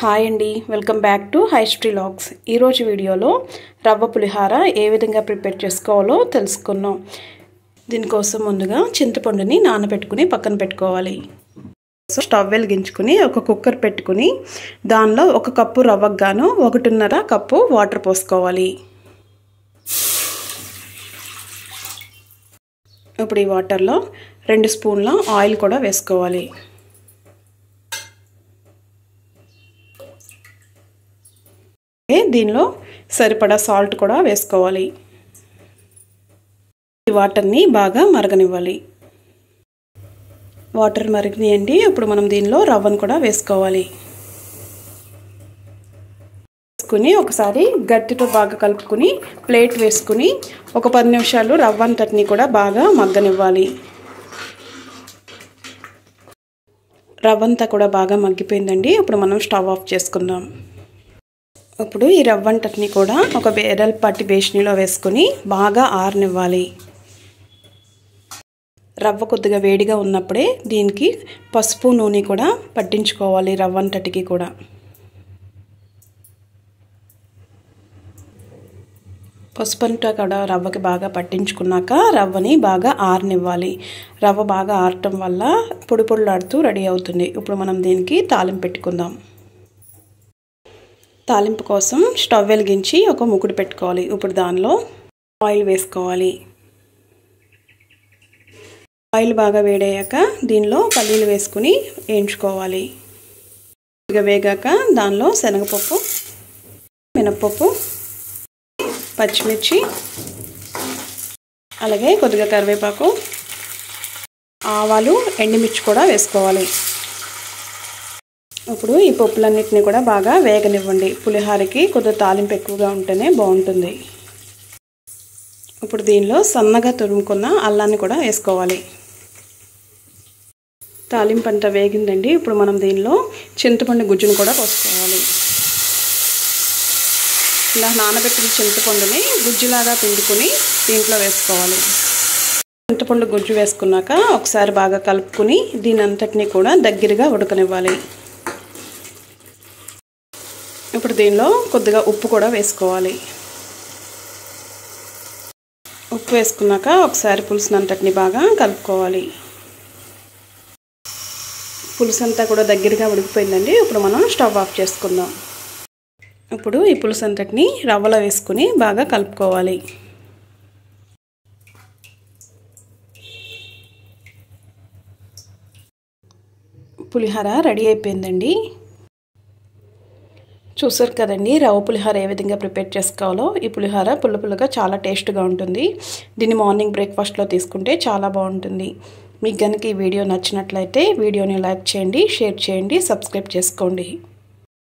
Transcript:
Hi అండి, welcome back to హైస్ట్రీ logs. ఈరోజు వీడియోలో రవ్వ పులిహార ఏ విధంగా ప్రిపేర్ చేసుకోవాలో తెలుసుకున్నాం. దీనికోసం ముందుగా చింతపండుని నానబెట్టుకుని పక్కన పెట్టుకోవాలి. స్టవ్ వెలిగించుకుని ఒక కుక్కర్ పెట్టుకుని దానిలో 1 కప్పు రవ్వకు గాను 1.5 కప్పు వాటర్ పోసుకోవాలి. ఇప్పుడు ఈ వాటర్లో 2 స్పూన్ల ఆయిల్ కూడా వేసుకోవాలి. దీనిలో సరిపడా సాల్ట్ కూడా వేసుకోవాలి. ఈ వాటర్ని బాగా మరగనివ్వాలి. వాటర్ మరిగినాయండి. ఇప్పుడు మనం దీనిలో రవ్వను కూడా వేసుకోవాలి. వేసుకుని ఒకసారి గట్టితో బాగా కలుపుకుని ప్లేట్ వేసుకుని ఒక 10 నిమిషాలు రవ్వ అంతటిని కూడా బాగా మగ్గనివ్వాలి. రవ్వ అంతా కూడా బాగా మగ్గిపోయిందండి. ఇప్పుడు మనం స్టవ్ ఆఫ్ చేసుకుందాం. ఇప్పుడు ఈ రవ్వంటని కూడా ఒక వెడల్పాటి బేషన్లో వేసుకొని బాగా ఆరనివ్వాలి. రవ్వ కొద్దిగా వేడిగా ఉన్నప్పుడే దీనికి పసుపు నూనె కూడా పట్టించుకోవాలి. రవ్వంటటికి కూడా పసుపు అంతా కూడా రవ్వకి బాగా పట్టించుకున్నాక రవ్వని బాగా ఆరనివ్వాలి. రవ్వ బాగా ఆరటం వల్ల పొడి పొడిలాడుతూ రెడీ అవుతుంది. ఇప్పుడు మనం దీనికి తాలింపు పెట్టుకుందాం. తాలింపు కోసం స్టవ్ వెలిగించి ఒక ముకుడు పెట్టుకోవాలి. ఇప్పుడు దానిలో ఆయిల్ వేసుకోవాలి. ఆయిల్ బాగా వేడయ్యాక దీనిలో పల్లీలు వేసుకుని వేయించుకోవాలి. కొద్దిగా వేగాక దానిలో శనగపప్పు, మినప్పప్పు, పచ్చిమిర్చి, అలాగే కొద్దిగా కరివేపాకు, ఆవాలు, ఎండుమిర్చి కూడా వేసుకోవాలి. ఇప్పుడు ఈ పప్పులన్నిటిని కూడా బాగా వేగనివ్వండి. పులిహారకి కొద్దిగా తాలింపు ఎక్కువగా ఉంటేనే బాగుంటుంది. ఇప్పుడు దీనిలో సన్నగా తురుముకున్న అల్లాన్ని కూడా వేసుకోవాలి. తాలింపు అంతా వేగిందండి. ఇప్పుడు మనం దీనిలో చింతపండు గుజ్జును కూడా పోసుకోవాలి. ఇలా నానబెట్టిన చింతపండుని గుజ్జులాగా పిండుకుని దీంట్లో వేసుకోవాలి. చింతపండు గుజ్జు వేసుకున్నాక ఒకసారి బాగా కలుపుకుని దీని అంతటిని కూడా దగ్గరగా ఉడకనివ్వాలి. ఇప్పుడు దీనిలో కొద్దిగా ఉప్పు కూడా వేసుకోవాలి. ఉప్పు వేసుకున్నాక ఒకసారి పులుసునంతటిని బాగా కలుపుకోవాలి. పులుసు అంతా కూడా దగ్గరగా ఉడికిపోయిందండి. ఇప్పుడు మనం స్టవ్ ఆఫ్ చేసుకుందాం. ఇప్పుడు ఈ పులుసు అంతటిని రవ్వలో వేసుకుని బాగా కలుపుకోవాలి. పులిహోర రెడీ అయిపోయిందండి. చూసారు కదండి రవ్వ పులిహోర ఏ విధంగా ప్రిపేర్ చేసుకోవాలో. ఈ పులిహోర పుల్ల పుల్లగా చాలా టేస్ట్గా ఉంటుంది. దీన్ని మార్నింగ్ బ్రేక్ఫాస్ట్లో తీసుకుంటే చాలా బాగుంటుంది. మీకు కనుక ఈ వీడియో నచ్చినట్లయితే వీడియోని లైక్ చేయండి, షేర్ చేయండి, సబ్స్క్రైబ్ చేసుకోండి.